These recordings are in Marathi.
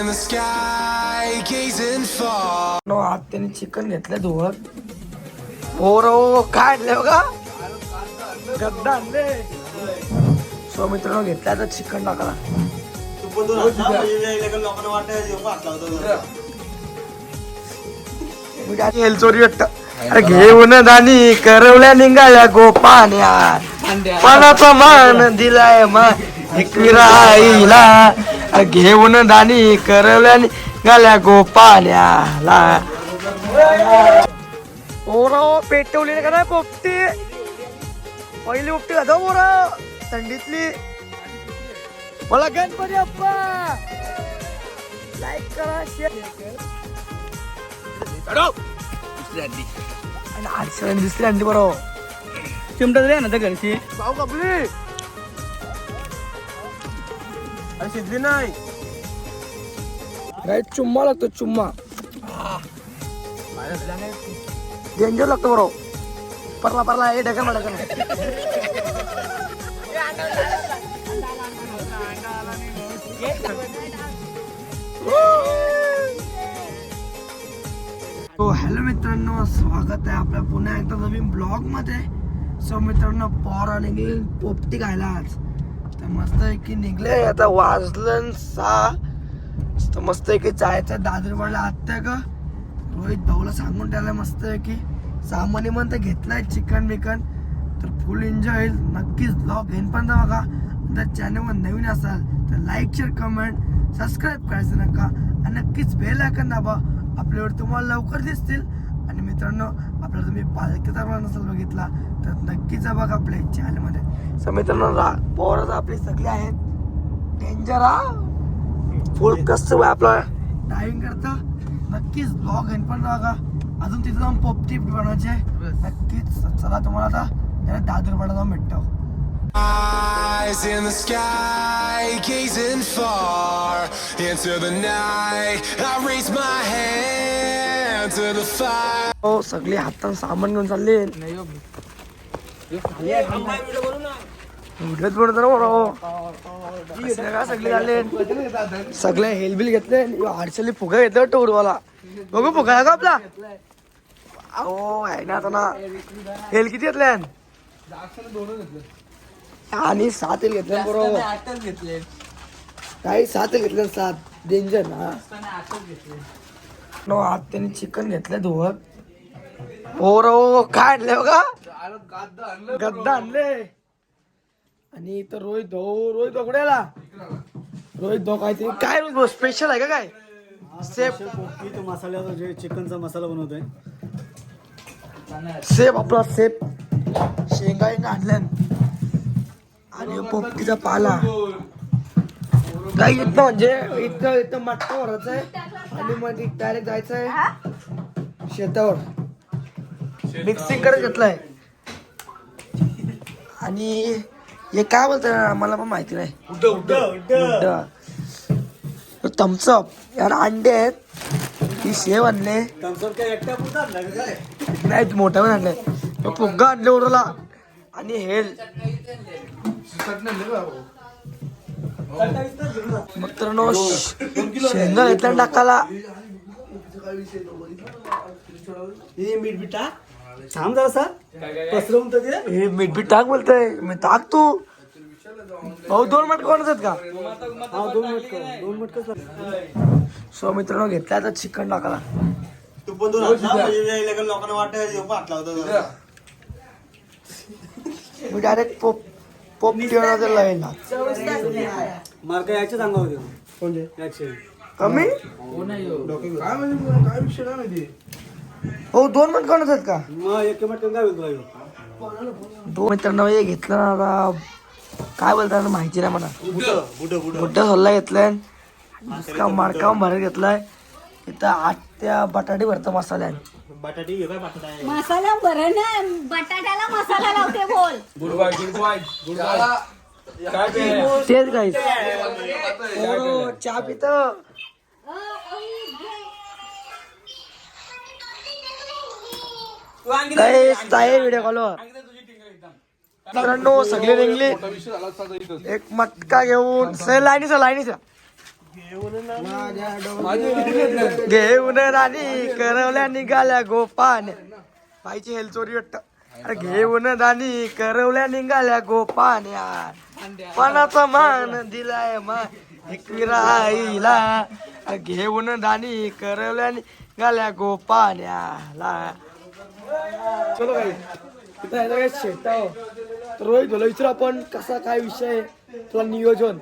in the sky, gazing far. No आज त्यांनी चिकन घेतलं धुवत. पोरो काय आणले बघा, गद्दा आणले. सो मित्रांनो घेतला तर चिकन टाकला. चोरी वाटत. अरे घेऊन दानी करवल्या निघाल्या गोपाण्या, पणाचा मान दिलाय एकविराईला. घेऊन दानी करवल्या निघाल्या गोपाण्याला. ओरा पेटवली का नाही पोपटी, पहिली पोपटी का ओरा थंडीतली. मला गणपती अप्पा लाईक करा, शेअर. दिसली अंडी बरोबर चिमटा दिली ना त्या घरची पाव कापली. अरे शिजली नाही काय, चुम्मा लागतो चुम्मा. डेंजर लागतो बरोबर. परला परला हे ढकल मला हॅलो मित्रांनो, स्वागत आहे आपल्या पुन्हा एकदा नवीन ब्लॉग मध्ये. सो मित्रांनो पोर आणि पोपटी खायला आज तर मस्त आहे की निघले. आता वाजलं 6 तर मस्त आहे की जायचं दादरवाडला. आत्ता का रोहित भाऊला सांगून ठेवलं मस्त आहे की सामान्य म्हणता घेतलाय चिकन बिकन तर फुल एन्जॉय होईल. नक्कीच ब्लॉग घेऊन पण बघा. जर चॅनलवर नवीन असाल तर लाईक शेअर कमेंट सबस्क्राईब करायचं नका आणि नक्कीच बेल आयकॉन दाबा. आपल्यावर तुम्हाला लवकर दिसतील. आणि मित्रांनो आपल्याला तुम्ही पालखीचा पण नसेल बघितला तर नक्कीच बघा आपल्या चॅनलमध्ये. सो मित्रांनो पोरं आपली सगळे आहेत डेंजर. फुल कसं आपला ड्रायव्हिंग करता. नक्कीच ब्लॉग घेऊन पण बघा. अजून तिथे जाऊन पोपटी बनवायचे नक्कीच. चला तुम्हाला आता दादरवाडा जाऊन भेटतो. Eyes in the sky, gazing far into the night. I raise my hand to the fire. हो सगळे हातात सामान घेऊन चालले. व्हिडिओत बनवतो ना बरोबर. सगळे चालले, सगळे हेलबिल घेतले. आडशेली फुगा घेतला टोरवाला. बघू फुगा आहे का आपला. अहो आहे ना आता ना. हेल किती घेतल्या आणि 7 घेतल्या बरोबर. काही 7 घेतल्या 7 डेंजर ना. नो आज त्यांनी चिकन घेतलं धुवत. ओरो काय आणले बघा, गद्दा आणले. आणि इथं रोहित भाऊ कुठेला. रोहित भाऊ काहीतरी काय रोहित स्पेशल आहे का काय. सेफ तो मसाल्याचा जे चिकनचा मसाला बनवतोय. सेफ आपला सेफ शेंगा आणल्या आणि पोपटीचा पाला. काही इथं म्हणजे इथं मटका भरायचा आहे आणि मग डायरेक्ट जायचं आहे शेतावर. मिक्सिंग करत घेतलंय. आणि हे काय बोलतंय मला पण माहिती नाही. थम्सअप यार अंडे आहेत. ही शेव आणले नाही मोठा पण आणलाय. फुग्गा आणले उडवला आणि हेल मित्रांनो शेंगा घेतल्या टाकाला. मीठ बीठ टाक थांब जरासा पसरवून तर दे. हे मीठ बीठ टाक बोलतोय मी टाक तू. भाऊ 2 मटका कोणाच आहेत का. हा 2 मटका. सो मित्रांनो घेतल्या तर चिकन टाकाला. तू पण लोकांना वाटत मी डायरेक्ट पोपटी लावेल ना. मार्क यायचे सांगा होते कोणते कमी हो 2 मटका कोणाच आहेत का. मग एक मटकन काय होईल 2 मित्रांनो हे घेतलं ना आता काय बोलतात माहिती नाही मला. बुड्ढा सोल्ला घेतलाय. माडका भरत घेतलाय. इथं 8 बटाटे भरतं मसाल्यात. बटाटी घे काय बटाटा मसाला बरं ना, बटाट्याला मसाला लावते बोल. तेच काही चहा पित व्हिडिओ कॉल. मित्रांनो सगळे निघले एक मटका घेऊन लाईनीचा घेऊन राणी करवल्या निघाल्या गोपाने. बाईची हेल चोरी वाटत. अरे घेऊन राणी करवल्या निघाल्या गोपान्या. पणाचा मान दिलाय एकविराईला. घेऊन राणी करवल्या निघाल्या गोपान्याला. चलो काही इथं आहे काय शेताव. तर रोहित बोला विचारू आपण कसा काय विषय आहे तुला नियोजन.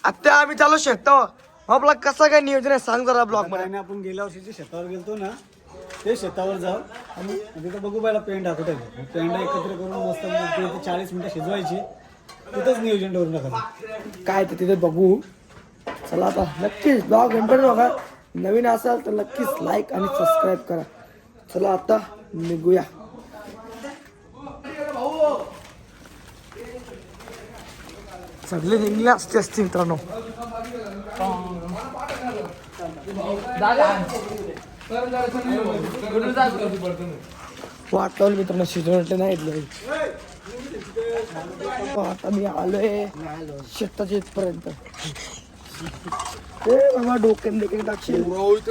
आता आम्ही चालू शेताव. आपला कसा काय नियोजन आहे सांग जरा ब्लॉग मध्ये. आपण गेल्या वर्षी शेतावर गेलतो ना ते शेतावर जाऊ आणि तिथं बघू पहिला पेंट कुठे पेंट एकत्र करून मस्त 40 मिनिटं शिजवायची. तिथंच नियोजन ठरवून टाकायचं काय ते तिथे बघू. चला आता नक्कीच ब्लॉग एंटर बघा. नवीन असाल तर नक्कीच लाईक आणि सबस्क्राईब करा. चला आता निघूया. सगळे निघले असते मित्रांनो. वाट लावली मित्रांनो शिजवले नाही इथलं. आता मी आलोय शेताच्या इथपर्यंत. ते बाबा डोक्यात देखील टाकशील.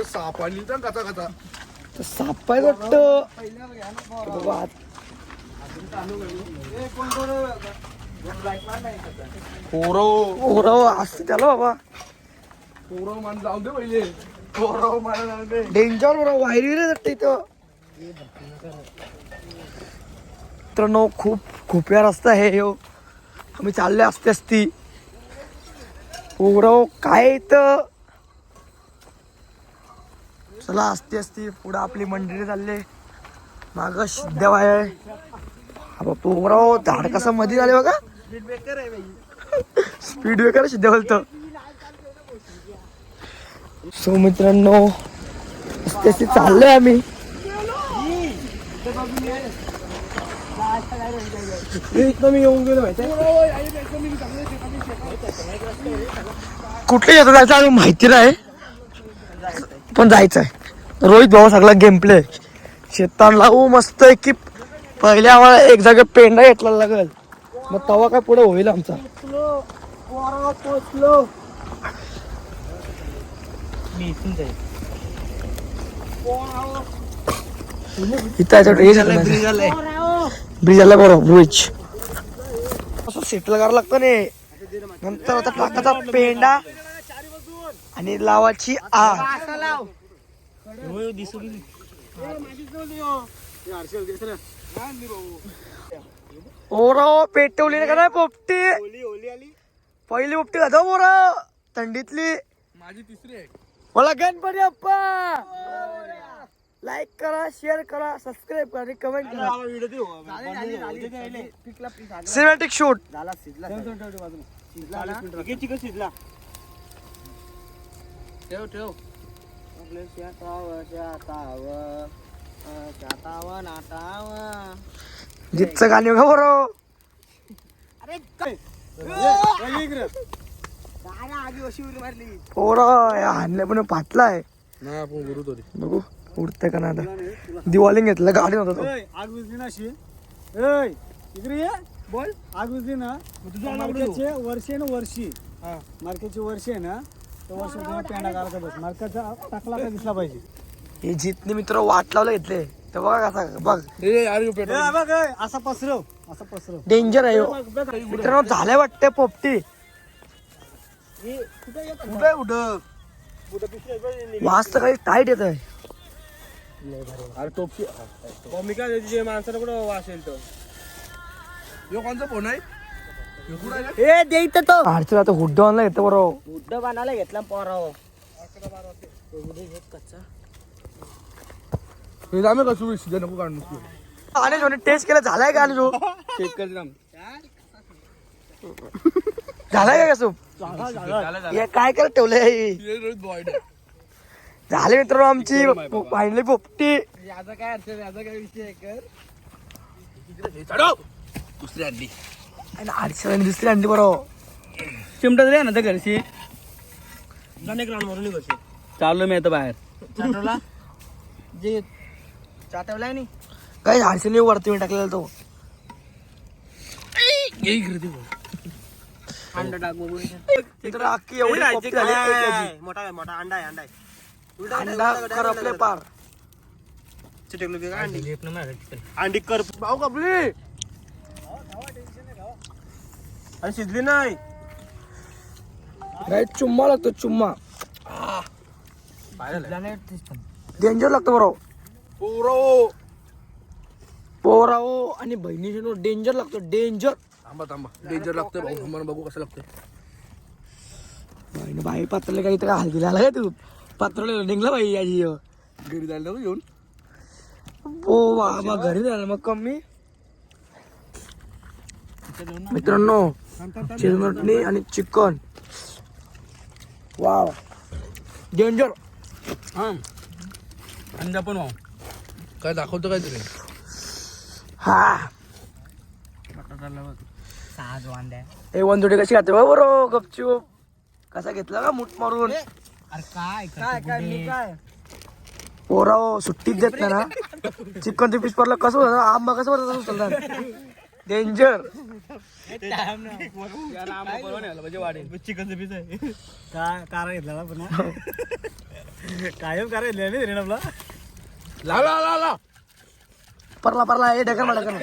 साप आली तर कथा कथा तर साप आहे वाटतं बाबा. ओरव असते त्याला बाबा. जाऊ दे पहिले डेंजर बरोबर वायरी रे जाते इथं. मित्रांनो खूप या रस्ता आहे ह्यो. आम्ही चालले असती ओरव काय इथं. चला असती पुढं आपली मंडळी चालले. माग सिद्धेव आहे. पोराव झाड कसं मध्ये झाले बघा. स्पीड ब्रेकर सिद्धेव बोलतो. सो मित्रांनो असते चाललोय आम्ही. मी येऊन गेलो कुठले येतो जायचं अजून माहिती नाही पण जायचंय. रोहित भाऊ सगळा गेम प्ले शेतान लावू मस्त आहे की. पहिले आम्हाला एक जागा पेंडा घेतला लागेल मग तवा काय पुढे होईल आमचा. ब्रिज आला बरोबर. ब्रिज असं सेटल करावं लागतं ने. नंतर आता टाकाचा पेंडा आणि लावाची आग. ओरा पेटवली का नाही पोपटी. पहिली पोपटी खातो बोरा थंडीतली. माझी तिसरी आहे. मला गणपती बाप्पा. लाईक करा शेअर करा सबस्क्राईब करा कमेंट करा. सिनेमॅटिक शूट जिथचं गाणी बघा बरो. पोरा हाणले पण फाटलाय. बघू उडतंय का नाही आता. दिवाळी घेतलं गाडी नव्हतं. आग विजली ना अशी इकडे बोल. आग विजली ना मार्केटचे वर्षी ना वर्षी मार्केटची वर्षी आहे ना तर वर्ष पेंडा करायचा बस. मार्केटचा टाकला का दिसला पाहिजे. हे जितने मित्र वाट लावलं घेतले तर बघा कसा बघ. बघ असा पसरव असा पसरव. डेंजर आहे हो. मित्रांनो झालंय वाटतं पोपटी. वास तर काही टाईट येत आहे. अरे टोपी काय माणसाला कुठं वास येईल. यो कोणचा फोन आहे. आता हुड्ड आणला येतं बरोबर. हुड्ड बांधायला घेतला पोराव. आम्ही कसं शिजा नको काढून. आणि टेस्ट केला झालाय का. आणि जो झालाय का सूप. काय करत ठेवलंय. झाले मित्रांनो आमची फायनली पोपटी. याचा काय अर्थ याचा काय विषय कर. दुसरी आणली आणि दुसरी अंडी बरोबर. चिमटा रे ना तर घरची एक राऊंड मारून घरची चाललो मी आता बाहेर. जे चाटवलाय नाही काही हडसणी वरती टाकलेला तो. अंडा टाक बघू मित्रांनो अख्खी एवढी पोपटी झाली एक याची. मोठा मोठा अंडा आहे अंडा आहे अंडा करपले पार. अंडी कर भाऊ कपली आणि शिजली नाही गाईस चुम्मा लागतो चुम्मा. डेंजर लागतो बरोबर. पोराओ आणि बहिणीशी डेंजर लागतो डेंजर. थांबा डेंजर लागतंय भाऊ मला बघू कसं लागतंय. बहिणी बाई पात्रले काही तर हाल दिला काय तू पात्रले निघला बाई याची घरी जायला घेऊन ओ बाबा घरी जाणार मग कमी. मित्रांनो चिरमटणी आणि चिकन वाव डेंजर. अंडा पण वाव काय दाखवतो काय तुम्ही हा ए वनजोडी कशी खाते बरोबर गपचूप. कसा घेतला का मूठ मारून. पोराओ सुट्टीत देत नाही ना. चिकनचं पीस पडलं कसं होतं आंबा कसं होतं उचलणार डेंजर. चिकनचं पीस आहे काय कारा घेतला पुन्हा कायम कारा घेतला नाही आपला ला परला हे ढकल मला ढकल.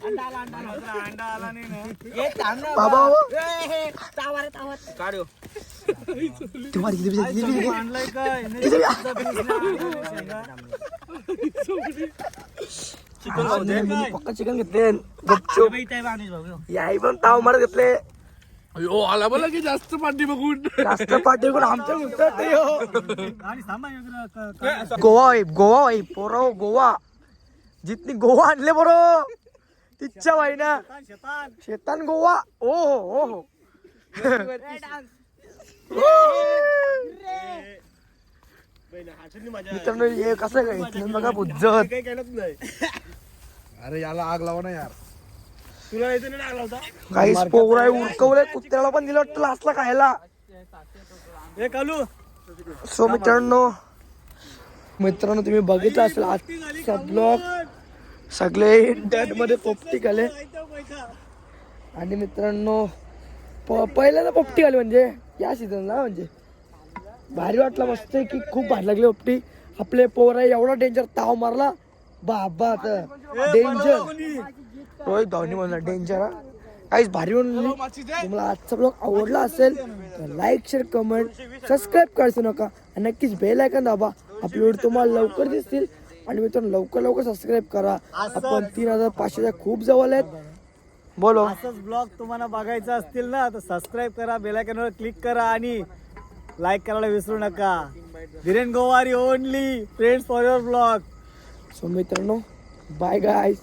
अंडा आला नाही ना बाबा काढ्यो तुम्हाला किती पैसे दिले? आणलाय काय पक्का चिकन घेतले गपचूप. याही पण ताव मारत घेतले. अयो आला बोला की जास्त पाठी बघून जास्त पाठी करून आमच्या म्हणतात ते हो. आणि थांबा गोवा वाईफ पोरो गोवा जितनी गोवा आणले बरो तिच्या वाईना शेतान गोवा ओ हो हो. मित्रांनो हे कसं काय इथलं बघा बुज्जत. काही केलंच नाही अरे याला आग लावा ना यार तुला इथे नाही आग लावता काही पोवराय उरकवलंय कुत्र्याला पण दिलं वाटतं लास्टला खायला. हे कालू सो मित्रांनो तुम्ही बघितलं असेल आजचा ब्लॉग. सगळे इंटरनेट मध्ये पोपटी घाले आणि मित्रांनो पहिल्यांदा पोपटी घाली म्हणजे या सीझनला म्हणजे भारी वाटलं मस्त की खूप भारी लागली पोपटी. आपले पोरा एवढा डेंजर ताव मारला बाबा तर डेंजर. रोहित धोनी म्हणला डेंजर. काहीच भारी म्हणून तुम्हाला आजचा ब्लॉग आवडला असेल तर लाईक शेअर कमेंट सबस्क्राईब करायचं नका आणि नक्कीच बेल आयकॉन दाबा. आपले व्हिडिओ तुम्हाला लवकर दिसतील आणि मित्रांनो लवकर सबस्क्राईब करा. आपण 3500च्या खूप जवळ आहेत. बोलो असंच ब्लॉग तुम्हाला बघायचं असतील ना तर सबस्क्राईब करा बेल आयकॉनवर क्लिक करा आणि लाईक करायला विसरू नका. Dhiren Gowari only friends for your blog. So मित्रांनो बाय गाईज.